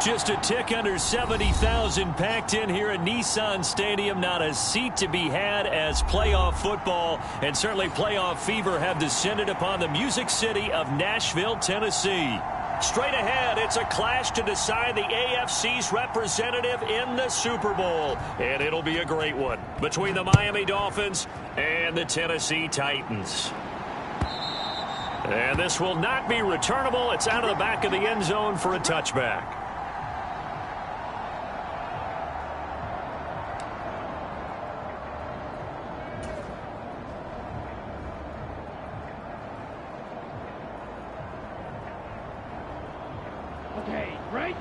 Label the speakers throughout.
Speaker 1: Just a tick under 70,000 packed in here at Nissan Stadium. Not a seat to be had as playoff football and certainly playoff fever have descended upon the Music City of Nashville, Tennessee. Straight ahead, it's a clash to decide the AFC's representative in the Super Bowl. And it'll be a great one between the Miami Dolphins and the Tennessee Titans. And this will not be returnable. It's out of the back of the end zone for a touchback.
Speaker 2: Okay, right?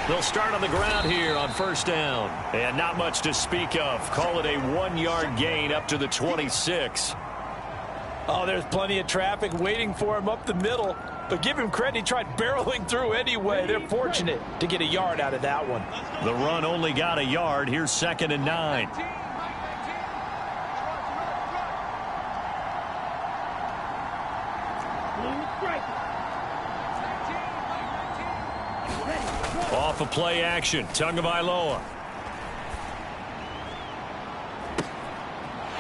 Speaker 1: They'll start on the ground here on first down. And not much to speak of. Call it a 1-yard gain up to the 26.
Speaker 3: Oh, there's plenty of traffic waiting for him up the middle. But give him credit, he tried barreling through anyway. They're fortunate to get a yard out of that one.
Speaker 1: The run only got a yard. Here's 2nd and 9. Off of play action, Tagovailoa.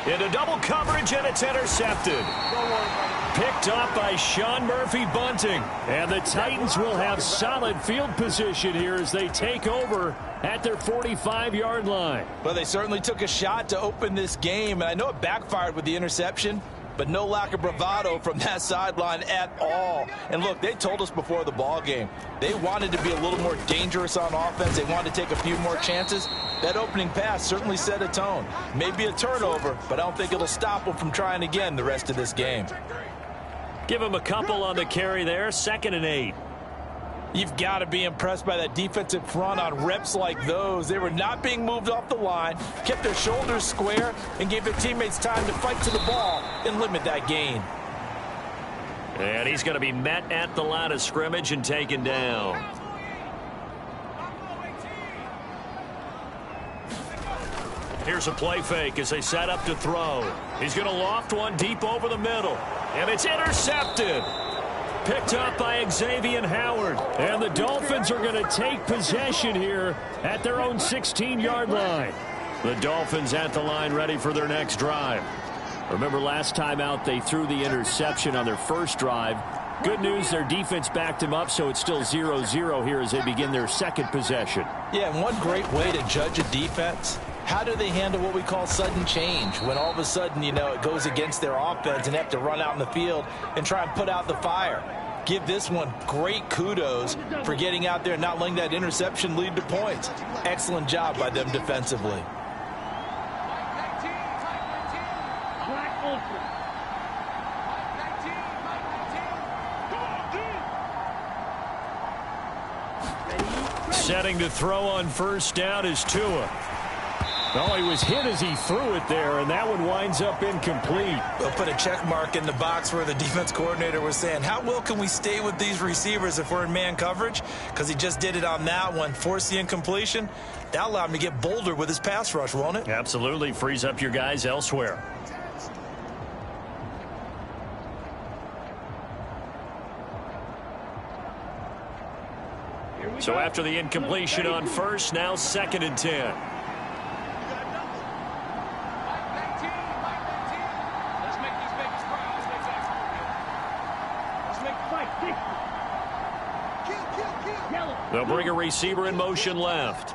Speaker 1: Into double coverage, and it's intercepted. Picked up by Sean Murphy-Bunting. And the Titans will have solid field position here as they take over at their 45-yard line.
Speaker 3: Well, they certainly took a shot to open this game, and I know it backfired with the interception, but no lack of bravado from that sideline at all. And look, they told us before the ball game, they wanted to be a little more dangerous on offense. They wanted to take a few more chances. That opening pass certainly set a tone. Maybe a turnover, but I don't think it'll stop them from trying again the rest of this game.
Speaker 1: Give him a couple on the carry there, 2nd and 8.
Speaker 3: You've got to be impressed by that defensive front on reps like those. They were not being moved off the line, kept their shoulders square, and gave their teammates time to fight to the ball and limit that gain.
Speaker 1: And he's going to be met at the line of scrimmage and taken down. Here's a play fake as they set up to throw. He's going to loft one deep over the middle. And it's intercepted. Picked up by Xavier Howard. And the Dolphins are going to take possession here at their own 16-yard line. The Dolphins at the line ready for their next drive. Remember last time out they threw the interception on their first drive. Good news, their defense backed him up, so it's still 0-0 here as they begin their second possession.
Speaker 3: Yeah, and one great way to judge a defense, how do they handle what we call sudden change? When all of a sudden, you know, it goes against their offense and they have to run out in the field and try and put out the fire. Give this one great kudos for getting out there and not letting that interception lead to points. Excellent job by them defensively.
Speaker 1: Setting to throw on first down is Tua. Oh, he was hit as he threw it there, and that one winds up incomplete.
Speaker 4: They'll put a check mark in the box where the defense coordinator was saying, how well can we stay with these receivers if we're in man coverage? Because he just did it on that one, forced the incompletion. That allowed him to get bolder with his pass rush, won't it?
Speaker 1: Absolutely. Frees up your guys elsewhere. So after the incompletion on first, now 2nd and 10. They'll bring a receiver in motion left.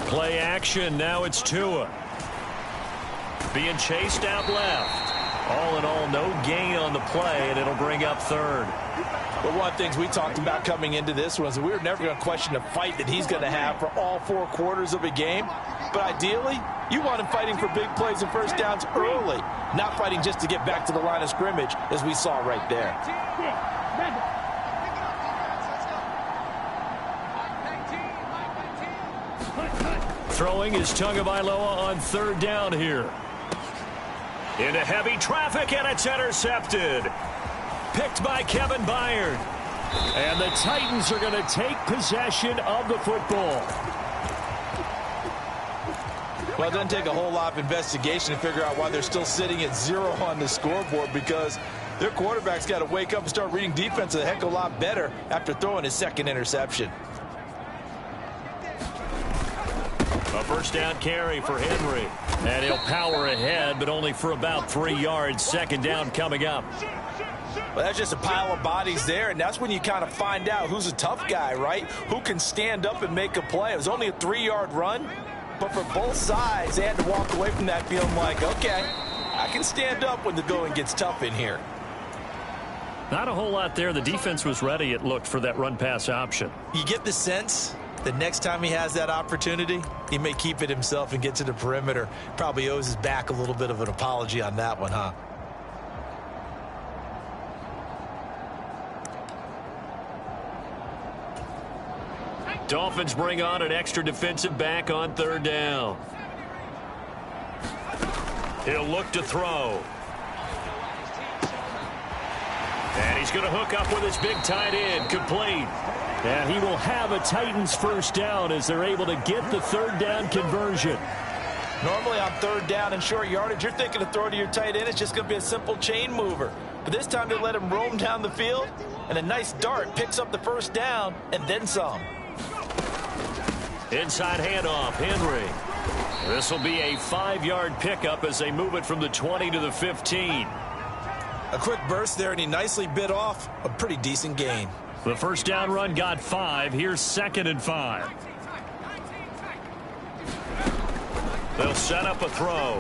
Speaker 1: Play action. Now it's Tua. Being chased out left. All in all, no gain on the play, and it'll bring up 3rd.
Speaker 3: But one of the things we talked about coming into this was we were never going to question the fight that he's going to have for all 4 quarters of a game. But ideally, you want him fighting for big plays and first downs early, not fighting just to get back to the line of scrimmage, as we saw right there.
Speaker 1: Throwing is Tagovailoa on 3rd down here. Into heavy traffic, and it's intercepted. Picked by Kevin Byard. And the Titans are going to take possession of the football.
Speaker 3: Well, it doesn't take a whole lot of investigation to figure out why they're still sitting at 0 on the scoreboard, because their quarterback's got to wake up and start reading defense a heck of a lot better after throwing his second interception.
Speaker 1: A first down carry for Henry. And he'll power ahead, but only for about 3 yards. Second down coming up.
Speaker 3: Well, that's just a pile of bodies there, and that's when you kind of find out who's a tough guy, right? Who can stand up and make a play. It was only a 3-yard run, but for both sides, they had to walk away from that feeling like, okay, I can stand up when the going gets tough in here.
Speaker 1: Not a whole lot there. The defense was ready, it looked, for that run-pass option.
Speaker 4: You get the sense the next time he has that opportunity, he may keep it himself and get to the perimeter. Probably owes his back a little bit of an apology on that one, huh?
Speaker 1: Dolphins bring on an extra defensive back on third down. He'll look to throw. And he's going to hook up with his big tight end, complete. And he will have a Titans first down as they're able to get the third down conversion.
Speaker 3: Normally on third down and short yardage, you're thinking of throwing to your tight end. It's just going to be a simple chain mover. But this time they let him roam down the field, and a nice dart picks up the first down and then some.
Speaker 1: Inside handoff, Henry. This will be a 5-yard pickup as they move it from the 20 to the 15.
Speaker 4: A quick burst there, and he nicely bit off a pretty decent gain.
Speaker 1: The first down run got 5. Here's 2nd and 5. They'll set up a throw.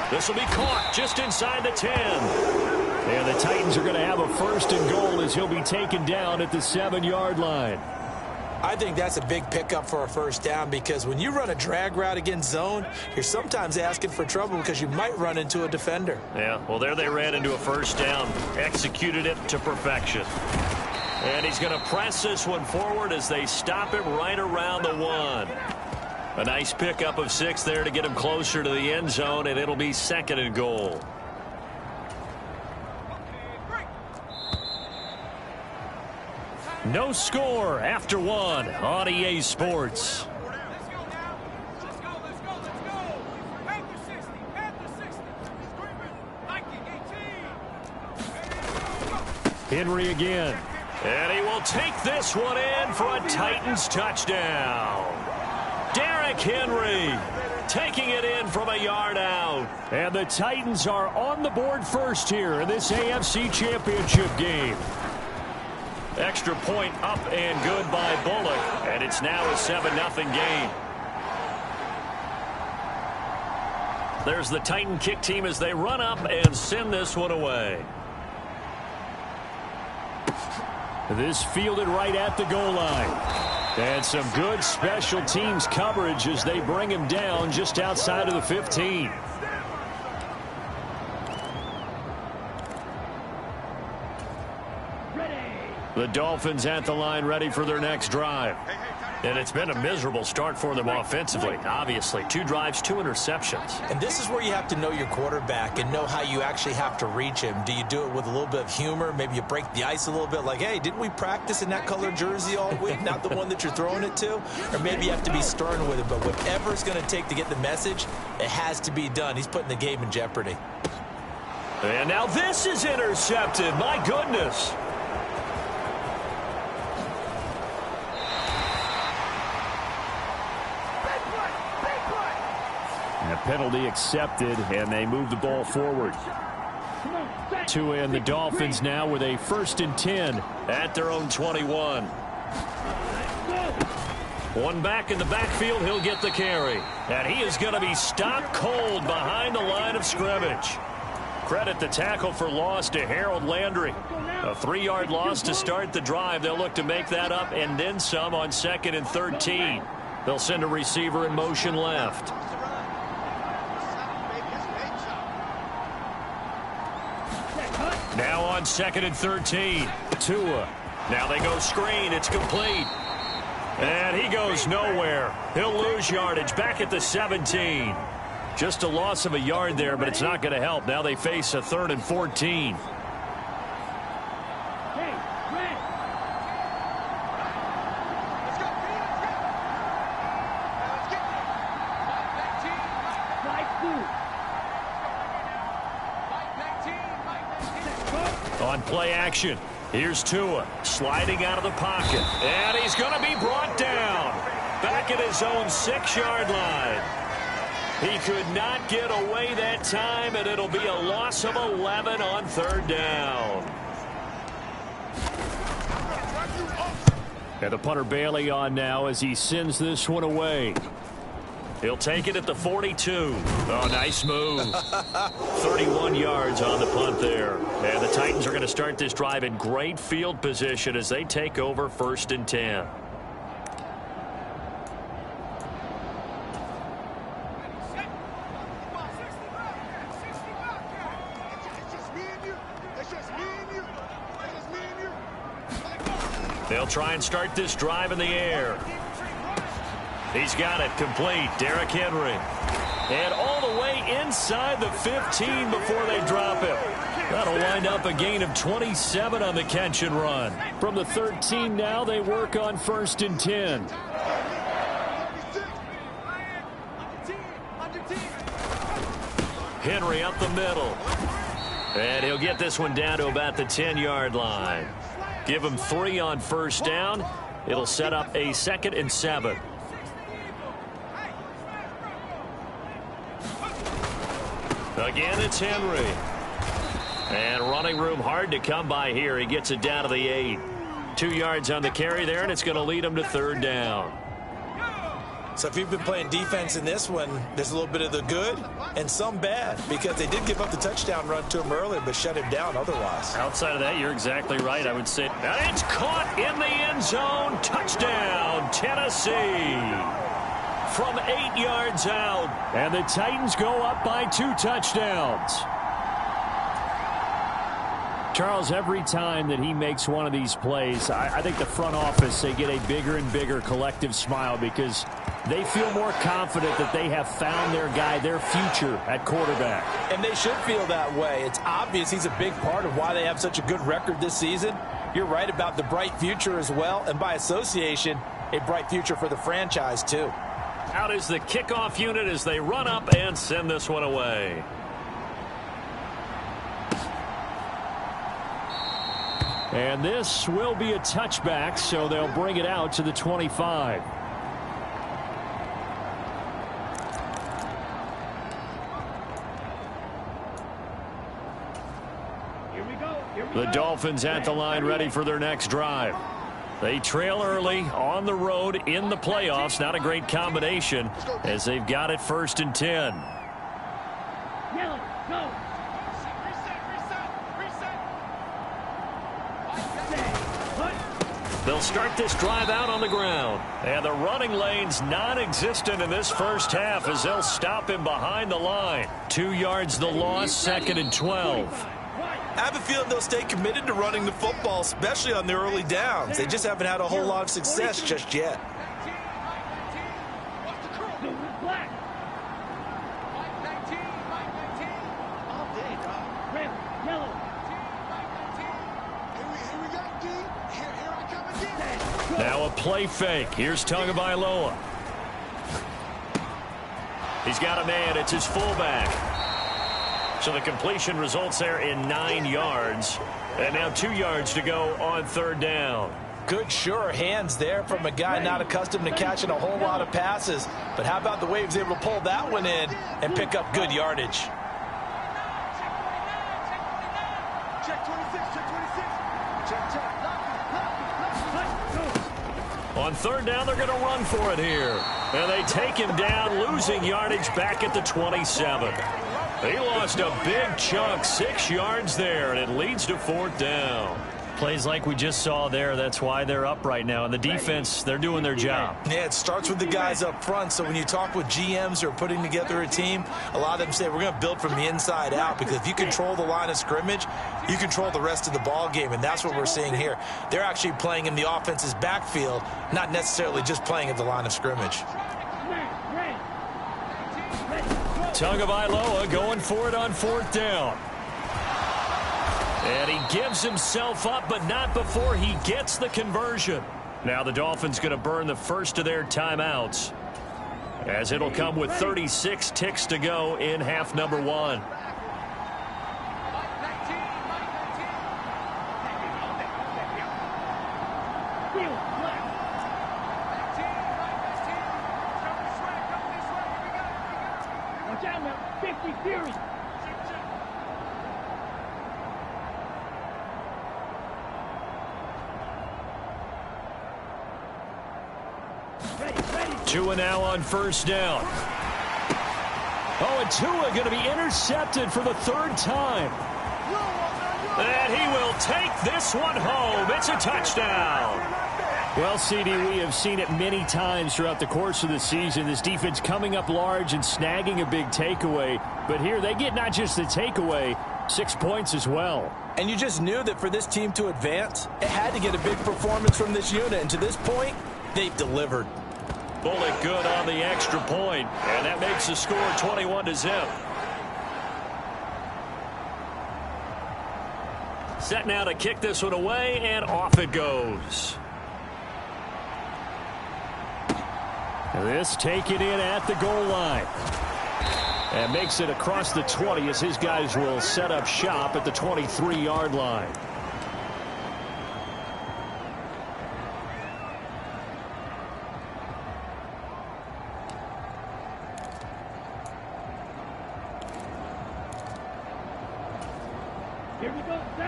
Speaker 1: This will be caught just inside the 10. And the Titans are going to have a 1st and goal as he'll be taken down at the 7-yard line.
Speaker 4: I think that's a big pickup for a first down, because when you run a drag route against zone, you're sometimes asking for trouble because you might run into a defender.
Speaker 1: Yeah, well, there they ran into a first down. Executed it to perfection. And he's going to press this one forward as they stop him right around the 1. A nice pickup of 6 there to get him closer to the end zone, and it'll be 2nd and goal. No score after 1 on EA Sports. Henry again. And he will take this one in for a Titans touchdown. Derrick Henry taking it in from a yard out. And the Titans are on the board first here in this AFC Championship game. Extra point up and good by Bullock, and it's now a 7-0 game. There's the Titan kick team as they run up and send this one away. This fielded right at the goal line. And some good special teams coverage as they bring him down just outside of the 15. The Dolphins at the line, ready for their next drive. And it's been a miserable start for them offensively. Obviously, 2 drives, 2 interceptions.
Speaker 4: And this is where you have to know your quarterback and know how you actually have to reach him. Do you do it with a little bit of humor? Maybe you break the ice a little bit, like, hey, didn't we practice in that color jersey all week? Not the one that you're throwing it to? Or maybe you have to be stern with it. But whatever it's going to take to get the message, it has to be done. He's putting the game in jeopardy.
Speaker 1: And now this is intercepted. My goodness. And a penalty accepted, and they move the ball forward. To end the Dolphins now with a 1st and 10 at their own 21. One back in the backfield, he'll get the carry. And he is going to be stopped cold behind the line of scrimmage. Credit the tackle for loss to Harold Landry. A 3-yard loss to start the drive. They'll look to make that up and then some on 2nd and 13. They'll send a receiver in motion left. Now on 2nd and 13. Tua. Now they go screen. It's complete. And he goes nowhere. He'll lose yardage back at the 17. Just a loss of a yard there, but it's not going to help. Now they face a 3rd and 14. On play action, here's Tua sliding out of the pocket, and he's going to be brought down back at his own 6-yard line. He could not get away that time, and it'll be a loss of 11 on 3rd down. And the punter Bailey on now as he sends this one away. He'll take it at the 42. Oh, nice move. 31 yards on the punt there. And the Titans are going to start this drive in great field position as they take over 1st and 10. They'll try and start this drive in the air. He's got it complete. Derrick Henry. And all the way inside the 15 before they drop him. That'll wind up a gain of 27 on the catch and run. From the 13 now, they work on 1st and 10. Henry up the middle. And he'll get this one down to about the 10-yard line. Give him 3 on 1st down. It'll set up a 2nd and 7. Again, it's Henry. And running room hard to come by here. He gets it down to the 8. 2 yards on the carry there, and it's going to lead him to 3rd down.
Speaker 4: So if you've been playing defense in this one, there's a little bit of the good and some bad, because they did give up the touchdown run to him earlier, but shut him down otherwise.
Speaker 1: Outside of that, you're exactly right. I would say and it's caught in the end zone. Touchdown, Tennessee. From 8 yards out. And the Titans go up by 2 touchdowns. Charles, every time that he makes one of these plays, I think the front office, they get a bigger and bigger collective smile because they feel more confident that they have found their guy, their future at quarterback.
Speaker 3: And they should feel that way. It's obvious he's a big part of why they have such a good record this season. You're right about the bright future as well, and by association, a bright future for the franchise too.
Speaker 1: Out is the kickoff unit as they run up and send this one away. And this will be a touchback, so they'll bring it out to the 25. The Dolphins at the line ready for their next drive. They trail early on the road in the playoffs. Not a great combination as they've got it 1st and 10.
Speaker 2: Yellow, go.
Speaker 1: They'll start this drive out on the ground. And the running lane's non-existent in this first half as they'll stop him behind the line. 2 yards the loss, 2nd and 12.
Speaker 4: I have a feeling they'll stay committed to running the football, especially on the early downs. They just haven't had a whole lot of success just yet.
Speaker 1: Now a play fake. Here's Tagovailoa. He's got a man. It's his fullback. So the completion results there in 9 yards. And now 2 yards to go on 3rd down.
Speaker 3: Good, sure hands there from a guy not accustomed to catching a whole lot of passes. But how about the way he was able to pull that one in and pick up good yardage?
Speaker 2: Check 26, check 26. Check.
Speaker 1: On 3rd down, they're going to run for it here. And they take him down, losing yardage back at the 27. He lost a big chunk, 6 yards there, and it leads to 4th down. Plays like we just saw there, that's why they're up right now. And the defense, they're doing their job.
Speaker 4: Yeah, it starts with the guys up front. So when you talk with GMs who are putting together a team, a lot of them say we're going to build from the inside out, because if you control the line of scrimmage, you control the rest of the ball game, and that's what we're seeing here. They're actually playing in the offense's backfield, not necessarily just playing at the line of scrimmage.
Speaker 1: Tagovailoa going for it on 4th down. And he gives himself up, but not before he gets the conversion. Now the Dolphins going to burn the first of their timeouts, as it'll come with 36 ticks to go in half number 1.
Speaker 2: Watch out now, 50 Fury.
Speaker 1: Tua now on first down. Oh, and Tua going to be intercepted for the 3rd time. And he will take this one home. It's a touchdown. Well, CD, we have seen it many times throughout the course of the season. This defense coming up large and snagging a big takeaway. But here they get not just the takeaway, 6 points as well.
Speaker 3: And you just knew that for this team to advance, it had to get a big performance from this unit. And to this point, they've delivered.
Speaker 1: Bullet good on the extra point, and that makes the score 21-0. Set now to kick this one away, and off it goes. This taken in at the goal line. And makes it across the 20 as his guys will set up shop at the 23-yard line.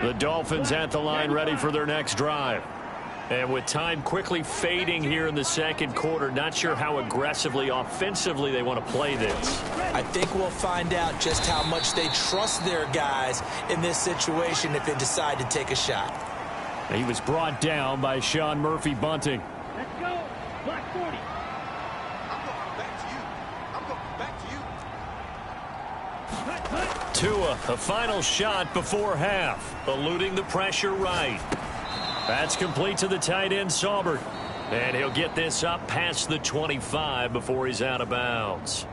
Speaker 1: The Dolphins at the line ready for their next drive. And with time quickly fading here in the second quarter, not sure how aggressively, offensively they want to play this.
Speaker 4: I think we'll find out just how much they trust their guys in this situation if they decide to take a shot.
Speaker 1: He was brought down by Sean Murphy-Bunting.
Speaker 2: Let's go. Black 40.
Speaker 5: I'm going back to you. I'm going back to you.
Speaker 1: Tua, a final shot before half, eluding the pressure right. That's complete to the tight end, Saubert. And he'll get this up past the 25 before he's out of bounds.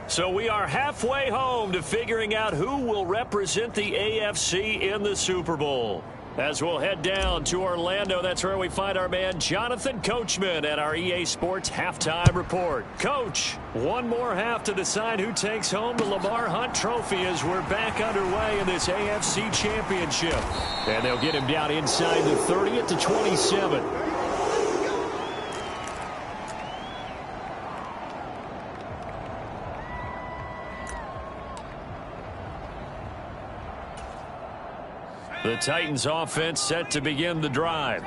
Speaker 1: So we are halfway home to figuring out who will represent the AFC in the Super Bowl. As we'll head down to Orlando, that's where we find our man Jonathan Coachman at our EA Sports Halftime Report. Coach, one more half to decide who takes home the Lamar Hunt Trophy as we're back underway in this AFC Championship. And they'll get him down inside the 30 at the 27. The Titans offense set to begin the drive.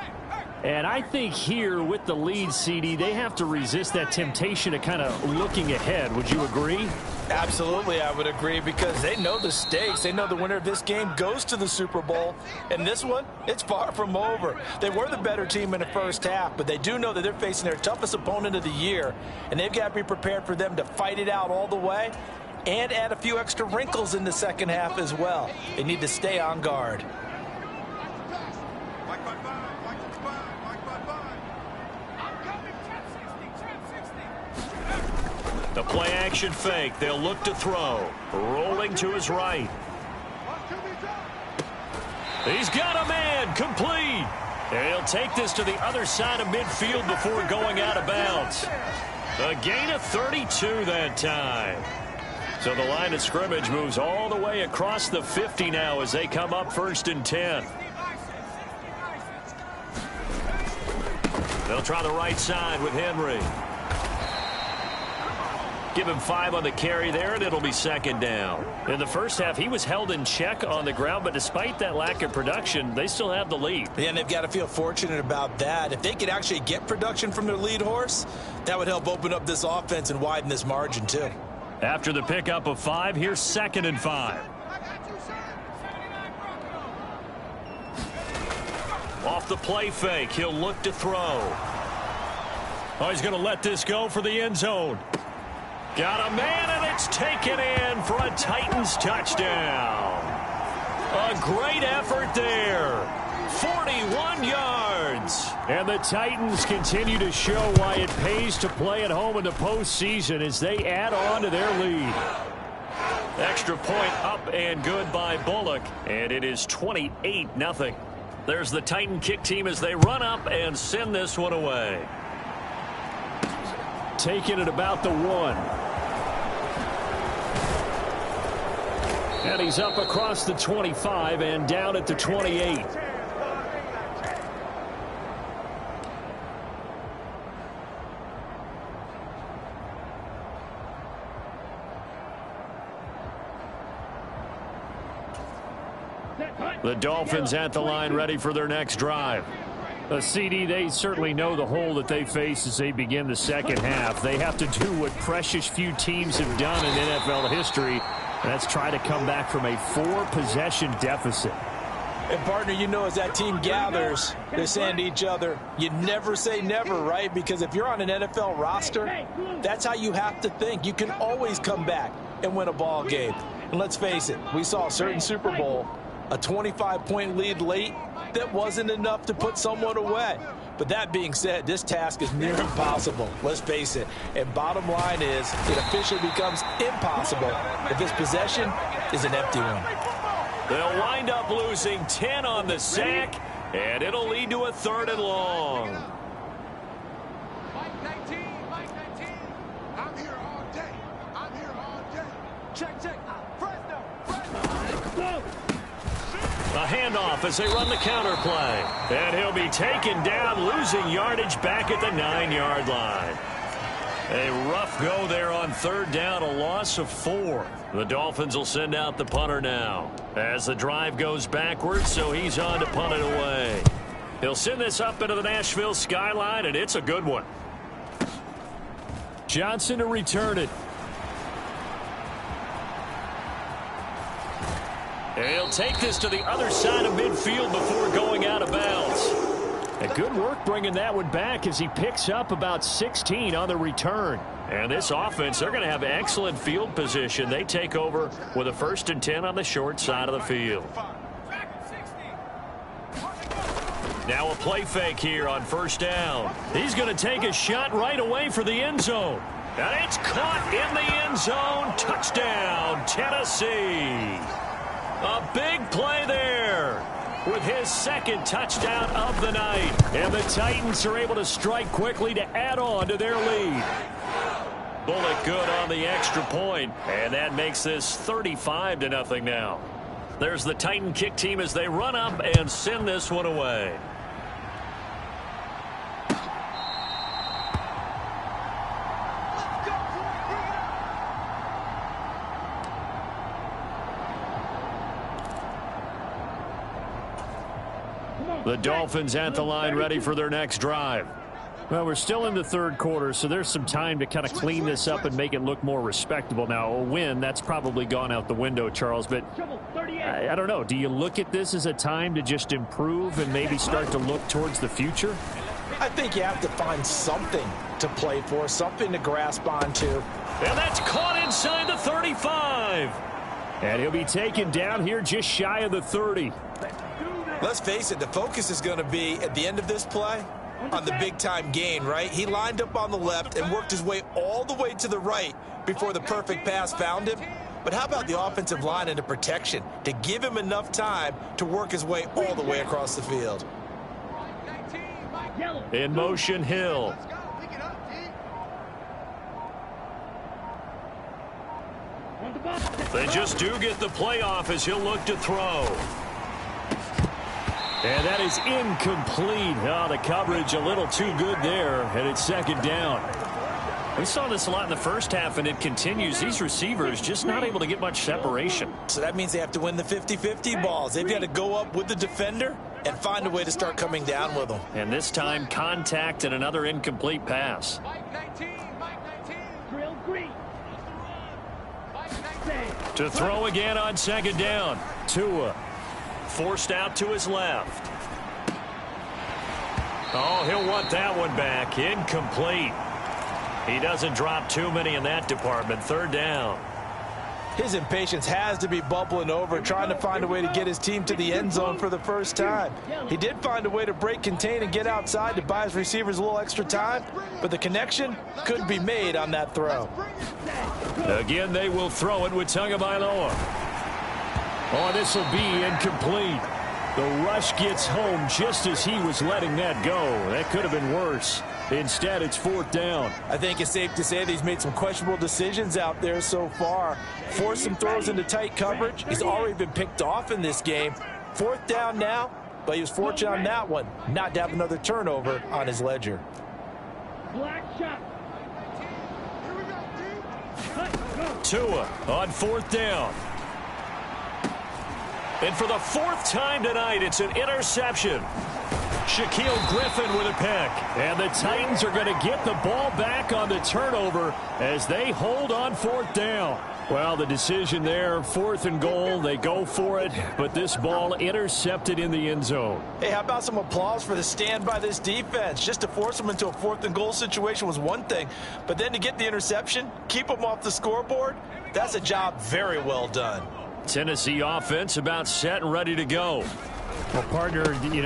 Speaker 1: And I think here with the lead, CD, they have to resist that temptation of kind of looking ahead. Would you agree?
Speaker 3: Absolutely, I would agree, because they know the stakes. They know the winner of this game goes to the Super Bowl. And this one, it's far from over. They were the better team in the first half, but they do know that they're facing their toughest opponent of the year. And they've got to be prepared for them to fight it out all the way and add a few extra wrinkles in the second half as well. They need to stay on guard.
Speaker 1: The play action fake. They'll look to throw. Rolling to his right. He's got a man. Complete. And he'll take this to the other side of midfield before going out of bounds. A gain of 32 that time. So the line of scrimmage moves all the way across the 50 now as they come up 1st and 10. They'll try the right side with Henry. Give him 5 on the carry there, and it'll be 2nd down. In the first half, he was held in check on the ground, but despite that lack of production, they still have the lead.
Speaker 3: Yeah, and they've got to feel fortunate about that. If they could actually get production from their lead horse, that would help open up this offense and widen this margin too.
Speaker 1: After the pickup of 5, here's 2nd and 5. Off the play fake, he'll look to throw. Oh, he's going to let this go for the end zone. Got a man, and it's taken in for a Titans touchdown. A great effort there. 41 yards. And the Titans continue to show why it pays to play at home in the postseason as they add on to their lead. Extra point up and good by Bullock, and it is 28-0. There's the Titan kick team as they run up and send this one away. Taking it about the 1. And he's up across the 25 and down at the 28. The Dolphins at the line ready for their next drive. CD, they certainly know the hole that they face as they begin the second half. They have to do what precious few teams have done in NFL history. That's try to come back from a 4-possession deficit.
Speaker 3: And, partner, you know, as that team gathers, they're saying to each other, you never say never, right? Because if you're on an NFL roster, that's how you have to think. You can always come back and win a ball game. And let's face it, we saw a certain Super Bowl, a 25-point lead late, that wasn't enough to put someone away. But that being said, this task is near impossible. Let's face it. And bottom line is, it officially becomes impossible if this possession is an empty one.
Speaker 1: They'll wind up losing 10 on the sack, and it'll lead to a 3rd and long.
Speaker 5: Mike 19, Mike 19. I'm here all day. I'm here all day. Check, check. Fresno, Fresno.
Speaker 1: A handoff as they run the counter play. And he'll be taken down, losing yardage back at the 9-yard line. A rough go there on 3rd down, a loss of 4. The Dolphins will send out the punter now as the drive goes backwards, so he's on to punt it away. He'll send this up into the Nashville skyline, and it's a good one. Johnson to return it. And he'll take this to the other side of midfield before going out of bounds. And good work bringing that one back as he picks up about 16 on the return. And this offense, they're going to have excellent field position. They take over with a 1st and 10 on the short side of the field. Now a play fake here on 1st down. He's going to take a shot right away for the end zone. And it's caught in the end zone. Touchdown, Tennessee. A big play there with his 2nd touchdown of the night. And the Titans are able to strike quickly to add on to their lead. Bullock good on the extra point, and that makes this 35-0 now. There's the Titan kick team as they run up and send this one away. The Dolphins at the line ready for their next drive. Well, we're still in the 3rd quarter, so there's some time to kind of clean this up and make it look more respectable. Now, a win, that's probably gone out the window, Charles, but I don't know. Do you look at this as a time to just improve and maybe start to look towards the future?
Speaker 3: I think you have to find something to play for, something to grasp onto.
Speaker 1: And that's caught inside the 35. And he'll be taken down here just shy of the 30.
Speaker 4: Let's face it, the focus is going to be, at the end of this play, on the big-time gain, right? He lined up on the left and worked his way all the way to the right before the perfect pass found him. But how about the offensive line and the protection to give him enough time to work his way all the way across the field?
Speaker 1: In motion, Hill. They just do get the playoff as he'll look to throw. And that is incomplete. Oh, the coverage a little too good there, and it's 2nd down. We saw this a lot in the first half, and it continues. These receivers just not able to get much separation.
Speaker 4: So that means they have to win the 50-50 balls. They've got to go up with the defender and find a way to start coming down with them.
Speaker 1: And this time, contact and another incomplete pass. To throw again on 2nd down. Tua. Forced out to his left. Oh, he'll want that one back. Incomplete. He doesn't drop too many in that department. 3rd down.
Speaker 3: His impatience has to be bubbling over, trying to find a way to get his team to the end zone for the first time. He did find a way to break contain and get outside to buy his receivers a little extra time, but the connection couldn't be made on that throw.
Speaker 1: Again, they will throw it with Tagovailoa. Oh, this will be incomplete. The rush gets home just as he was letting that go. That could have been worse. Instead, it's 4th down.
Speaker 3: I think it's safe to say that he's made some questionable decisions out there so far. Forced some throws into tight coverage. He's already been picked off in this game. 4th down now, but he was fortunate on that one not to have another turnover on his ledger.
Speaker 2: Black shot.
Speaker 1: Tua on 4th down. And for the 4th time tonight, it's an interception. Shaquille Griffin with a pick. And the Titans are going to get the ball back on the turnover as they hold on 4th down. Well, the decision there, 4th and goal, they go for it, but this ball intercepted in the end zone.
Speaker 3: Hey, how about some applause for the stand by this defense? Just to force them into a 4th and goal situation was one thing, but then to get the interception, keep them off the scoreboard, that's a job very well done.
Speaker 1: Tennessee offense about set and ready to go.
Speaker 6: Well, partner,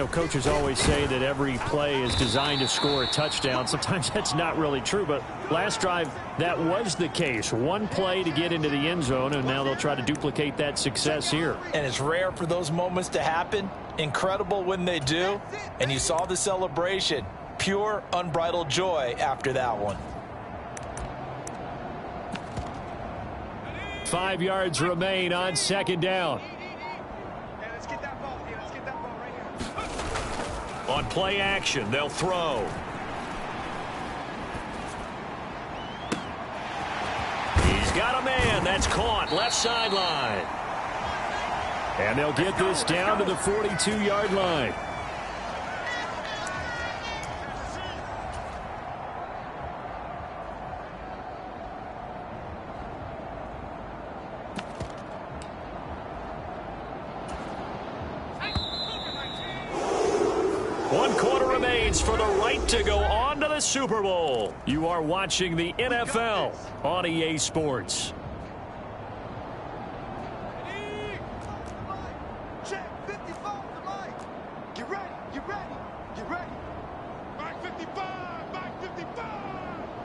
Speaker 6: coaches always say that every play is designed to score a touchdown. Sometimes that's not really true, but last drive, that was the case. One play to get into the end zone, and now they'll try to duplicate that success here.
Speaker 3: And it's rare for those moments to happen. Incredible when they do. And you saw the celebration. Pure, unbridled joy after that one.
Speaker 1: 5 yards remain on 2nd down. On play action, they'll throw. He's got a man. That's caught. Left sideline. And they'll get this down to the 42-yard line. For the right to go on to the Super Bowl. You are watching the NFL on EA Sports.
Speaker 5: Check 55 to Mike. Get ready, get ready, get ready. Mike 55, Mike 55.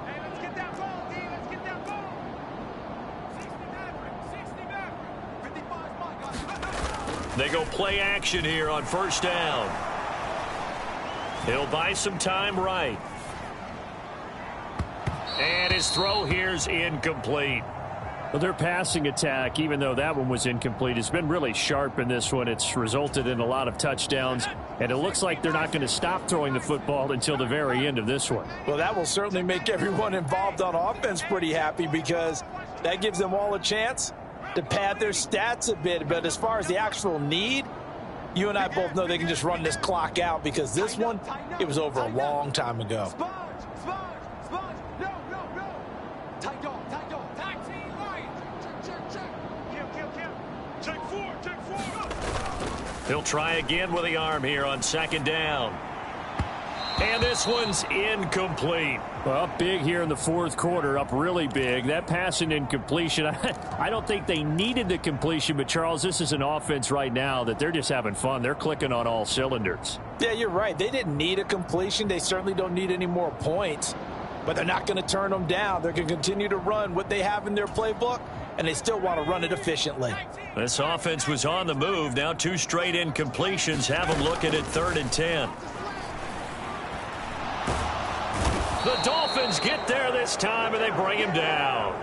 Speaker 5: Hey, let's get that ball, D. Let's get that ball. 60 Maverick. 55 Mike.
Speaker 1: They go play action here on 1st down. He'll buy some time right. And his throw here's incomplete.
Speaker 6: Well, their passing attack, even though that one was incomplete, has been really sharp in this one. It's resulted in a lot of touchdowns, and it looks like they're not going to stop throwing the football until the very end of this one.
Speaker 3: Well, that will certainly make everyone involved on offense pretty happy because that gives them all a chance to pad their stats a bit. But as far as the actual need, you and I both know they can just run this clock out because this one, it was over a long time ago.
Speaker 5: Sponge. No. Tight dog. Tag team right. Check. Kill. Check 4.
Speaker 1: He'll try again with the arm here on 2nd down. And this one's incomplete.
Speaker 6: Well, up big here in the 4th quarter, up really big. That pass and incompletion, I don't think they needed the completion, but, Charles, this is an offense right now that they're just having fun. They're clicking on all cylinders.
Speaker 3: Yeah, you're right. They didn't need a completion. They certainly don't need any more points, but they're not going to turn them down. They're going to continue to run what they have in their playbook, and they still want to run it efficiently.
Speaker 1: This offense was on the move. Now 2 straight incompletions have them looking at 3rd and 10. The Dolphins get there this time, and they bring him down.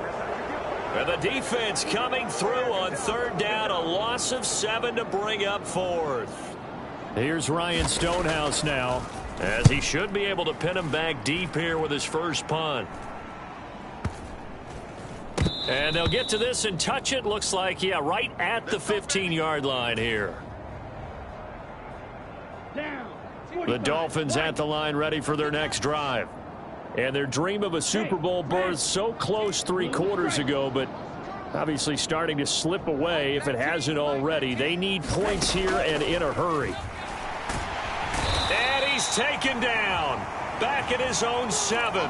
Speaker 1: And the defense coming through on 3rd down, a loss of 7 to bring up 4th.
Speaker 6: Here's Ryan Stonehouse now,
Speaker 1: as he should be able to pin him back deep here with his first punt. And they'll get to this and touch it. Looks like, yeah, right at the 15-yard line here. The Dolphins at the line ready for their next drive. And their dream of a Super Bowl berth so close 3 quarters ago, but obviously starting to slip away if it hasn't already. They need points here and in a hurry. And he's taken down. Back at his own 7.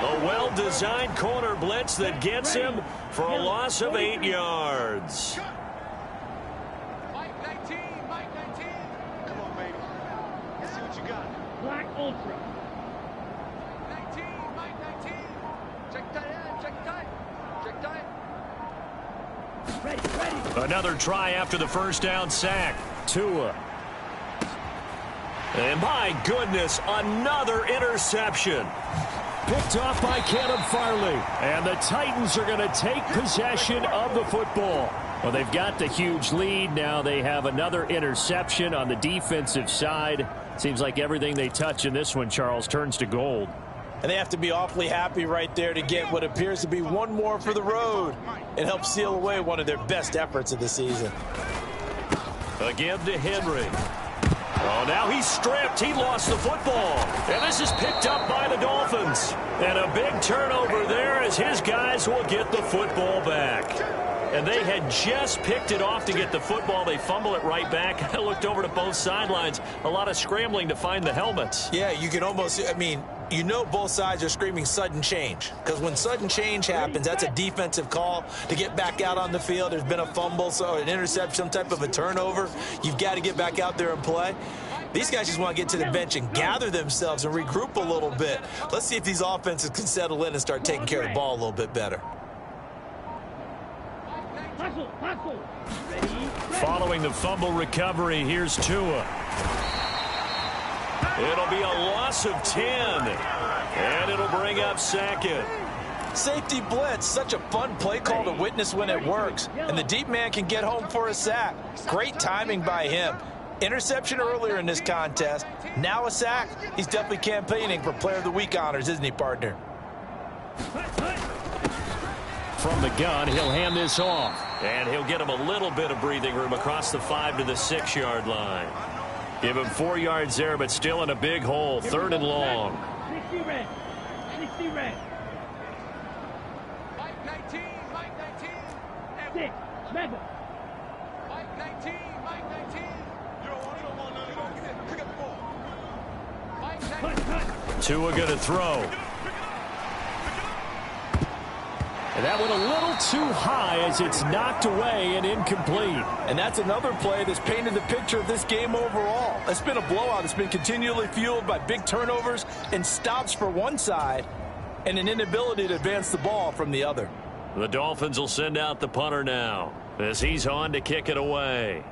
Speaker 1: A well-designed corner blitz that gets him for a loss of 8 yards.
Speaker 5: Mike 19, Mike 19. Come on, baby. Let's see what you got.
Speaker 2: Black Ultra.
Speaker 5: 19, Mike 19. Check tight end, check tight. Check tight.
Speaker 2: Ready.
Speaker 1: Another try after the first down sack. Tua. And my goodness, another interception. Picked off by Caleb Farley. And the Titans are going to take possession of the football. Well, they've got the huge lead. Now they have another interception on the defensive side. Seems like everything they touch in this one, Charles, turns to gold.
Speaker 3: And they have to be awfully happy right there to get what appears to be one more for the road. It helps seal away one of their best efforts of the season.
Speaker 1: Again to Henry. Oh, now he's stripped. He lost the football. And this is picked up by the Dolphins. And a big turnover there as his guys will get the football back. And they had just picked it off to get the football. They fumble it right back. I looked over to both sidelines. A lot of scrambling to find the helmets.
Speaker 4: Yeah, you can almost, I mean, you know both sides are screaming sudden change. Because when sudden change happens, that's a defensive call to get back out on the field. There's been a fumble, so an interception, some type of a turnover. You've got to get back out there and play. These guys just want to get to the bench and gather themselves and regroup a little bit. Let's see if these offenses can settle in and start taking care of the ball a little bit better.
Speaker 2: Hustle. Ready.
Speaker 1: Following the fumble recovery, here's Tua. It'll be a loss of 10. And it'll bring up second.
Speaker 3: Safety blitz, such a fun play call to witness when it works. And the deep man can get home for a sack. Great timing by him. Interception earlier in this contest. Now a sack. He's definitely campaigning for Player of the Week honors, isn't he, partner?
Speaker 1: From the gun, he'll hand this off. And he'll get him a little bit of breathing room across the 5 to the 6-yard line. Give him 4 yards there, but still in a big hole. 3rd and long.
Speaker 2: 60 red. 60 red.
Speaker 5: Mike 19, Mike 19.
Speaker 2: 6. Mega.
Speaker 5: Mike 19, Mike 19. You don't want none. You don't get it. Pick up the ball. Mike 19.
Speaker 2: Cut.
Speaker 1: Tua going to throw. And that went a little too high as it's knocked away and incomplete.
Speaker 3: And that's another play that's painted the picture of this game overall. It's been a blowout. It's been continually fueled by big turnovers and stops for one side and an inability to advance the ball from the other.
Speaker 1: The Dolphins will send out the punter now as he's on to kick it away.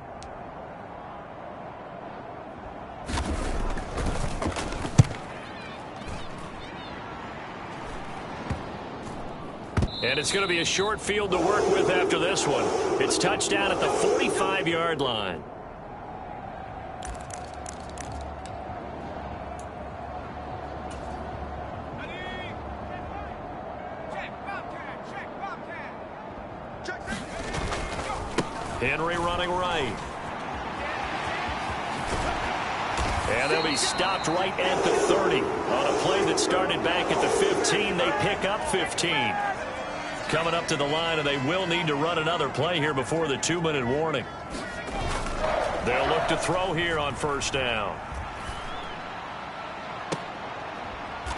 Speaker 1: And it's going to be a short field to work with after this one. It's touchdown at the 45-yard line. Henry running right. And they'll be stopped right at the 30. On a play that started back at the 15, they pick up 15. Coming up to the line, and they will need to run another play here before the 2-minute warning. They'll look to throw here on first down.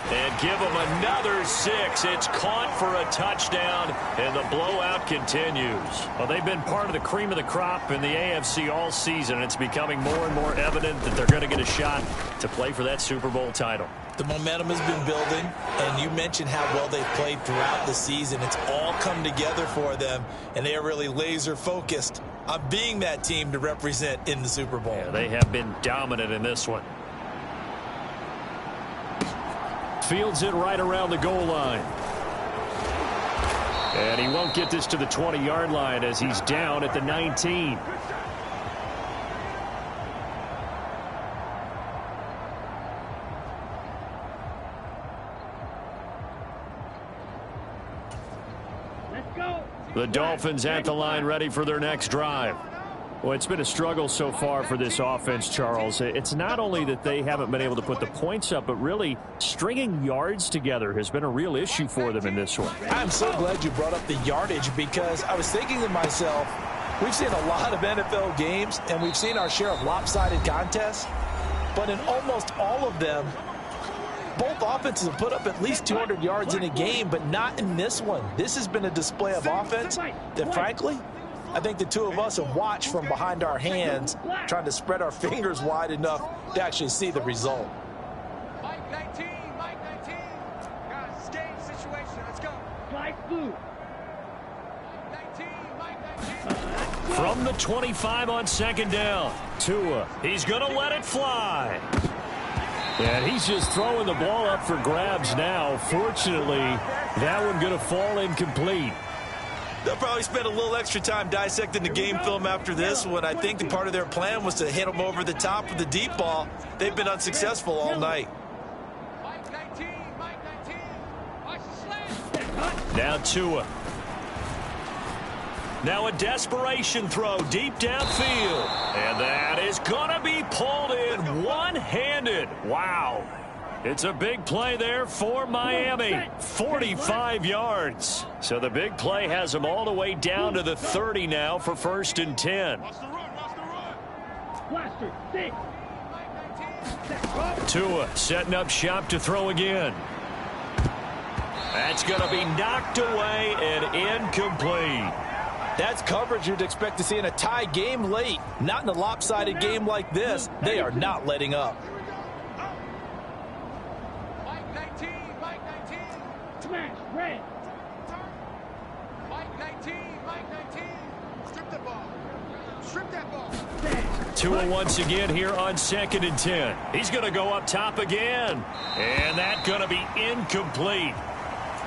Speaker 1: And give them another 6. It's caught for a touchdown, and the blowout continues. Well, they've been part of the cream of the crop in the AFC all season. It's becoming more and more evident that they're going to get a shot to play for that Super Bowl title.
Speaker 4: The momentum has been building, and you mentioned how well they've played throughout the season. It's all come together for them, and they are really laser-focused on being that team to represent in the Super Bowl.
Speaker 1: Yeah, they have been dominant in this one. Fields it right around the goal line. And he won't get this to the 20-yard line as he's down at the 19. The Dolphins at the line ready for their next drive. Well, it's been a struggle so far for this offense, Charles. It's not only that they haven't been able to put the points up, but really stringing yards together has been a real issue for them in this one.
Speaker 3: I'm so glad you brought up the yardage because I was thinking to myself, we've seen a lot of NFL games and we've seen our share of lopsided contests, but in almost all of them, Both offenses have put up at least 200 yards in a game, but not in this one. This has been a display of offense that, frankly, I think the two of us have watched from behind our hands, trying to spread our fingers wide enough to actually see the result.
Speaker 5: Mike 19, Mike 19. Guys, it's game situation. Let's go.
Speaker 2: Fly through.
Speaker 5: Mike 19, Mike 19.
Speaker 1: From the 25 on second down, Tua. He's going to let it fly. And he's just throwing the ball up for grabs now. Fortunately, that one going to fall incomplete.
Speaker 4: They'll probably spend a little extra time dissecting the game film after this one. I think the part of their plan was to hit them over the top with the deep ball. They've been unsuccessful all night.
Speaker 5: Mike 19, Mike 19. Watch the slant.
Speaker 1: Now Tua. Now a desperation throw deep downfield. And that is going to be pulled in one-handed. Wow. It's a big play there for Miami. 45 yards. So the big play has them all the way down to the 30 now for 1st and 10.
Speaker 5: Watch the run, watch the run.
Speaker 2: Blaster, 6.
Speaker 5: Mike 19.
Speaker 1: Tua setting up shop to throw again. That's going to be knocked away and incomplete.
Speaker 3: That's coverage you'd expect to see in a tie game late. Not in a lopsided game like this. They are not letting up.
Speaker 5: Mike 19, Mike 19.
Speaker 2: Smash, red.
Speaker 5: Mike 19, Mike 19. Strip the ball. Strip that ball.
Speaker 1: Tua once again here on 2nd and 10. He's going to go up top again. And that's going to be incomplete.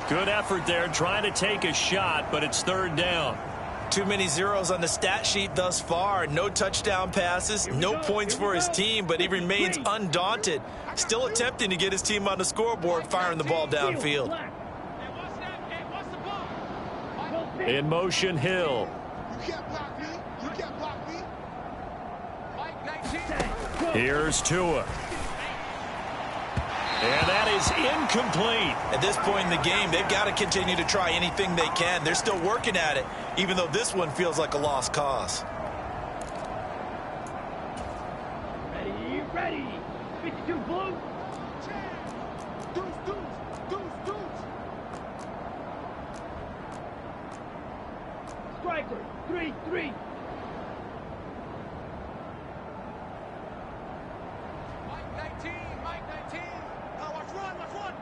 Speaker 1: Good effort there trying to take a shot, but it's 3rd down.
Speaker 4: Too many zeros on the stat sheet thus far. No touchdown passes, no points for his team, but he remains undaunted. Still attempting to get his team on the scoreboard, firing the ball downfield.
Speaker 5: Hey, what's that? Hey, what's the ball?
Speaker 1: In motion, Hill.
Speaker 5: You can't block me. You can't block me. Mike 19.
Speaker 1: Here's Tua. And that is incomplete.
Speaker 4: At this point in the game, they've got to continue to try anything they can. They're still working at it, even though this one feels like a lost cause.
Speaker 2: Ready, ready. 52 blue.
Speaker 5: Deuce, deuce, deuce, deuce.
Speaker 2: Striker, 3-3.
Speaker 5: Mike 19, Mike 19. Now watch run, watch run.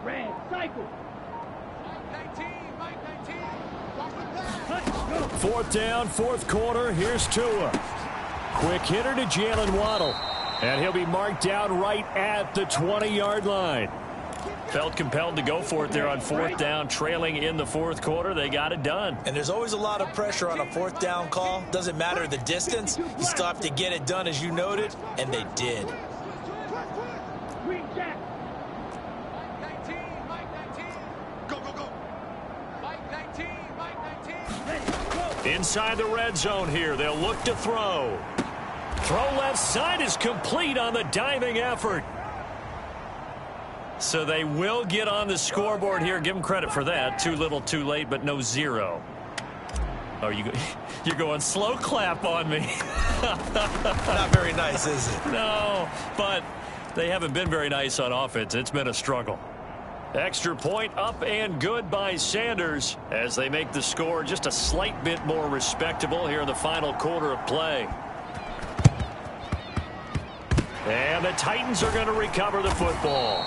Speaker 2: Red, cycle.
Speaker 5: Mike 19, Mike 19. Watch the pass.
Speaker 2: Touch, go.
Speaker 1: 4th down, 4th quarter. Here's Tua. Quick hitter to Jalen Waddle. And he'll be marked down right at the 20-yard line. Felt compelled to go for it there on 4th down, trailing in the 4th quarter. They got it done.
Speaker 4: And there's always a lot of pressure on a 4th down call. Doesn't matter the distance. You still have to get it done, as you noted, and they did.
Speaker 2: Green jack.
Speaker 5: Mike 19, Mike 19. Go, go, go. Mike 19, Mike 19.
Speaker 2: Ready, go.
Speaker 1: Inside the red zone here. They'll look to throw. Throw left side is complete on the diving effort. So they will get on the scoreboard here. Give them credit for that. Too little, too late, but no zero. Oh, you're going slow clap on me.
Speaker 4: Not very nice, is it?
Speaker 1: No, but they haven't been very nice on offense. It's been a struggle. Extra point up and good by Sanders as they make the score just a slight bit more respectable here in the final quarter of play. And the Titans are going to recover the football.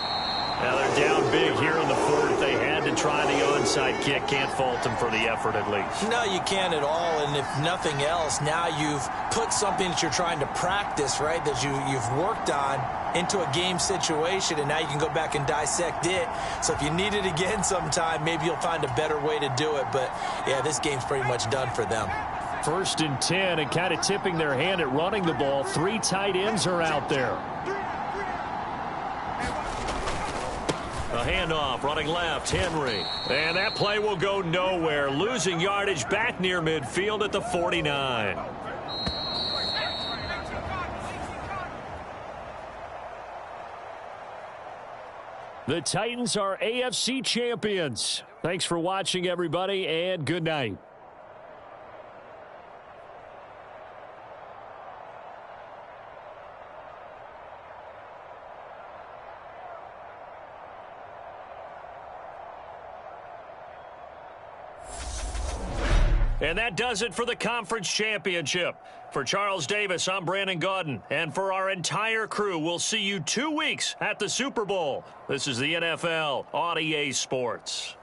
Speaker 1: Now they're down big here in the 4th. They had to try the onside kick. Can't fault them for the effort at least.
Speaker 4: No, you can't at all. And if nothing else, now you've put something that you're trying to practice, right, that you've worked on into a game situation, and now you can go back and dissect it. So if you need it again sometime, maybe you'll find a better way to do it. But, yeah, this game's pretty much done for them.
Speaker 1: 1st and 10, and kind of tipping their hand at running the ball. 3 tight ends are out there. A handoff, running left, Henry. And that play will go nowhere. Losing yardage back near midfield at the 49. The Titans are AFC champions. Thanks for watching, everybody, and good night. And that does it for the conference championship. For Charles Davis, I'm Brandon Gaudin. And for our entire crew, we'll see you 2 weeks at the Super Bowl. This is the NFL on EA Sports.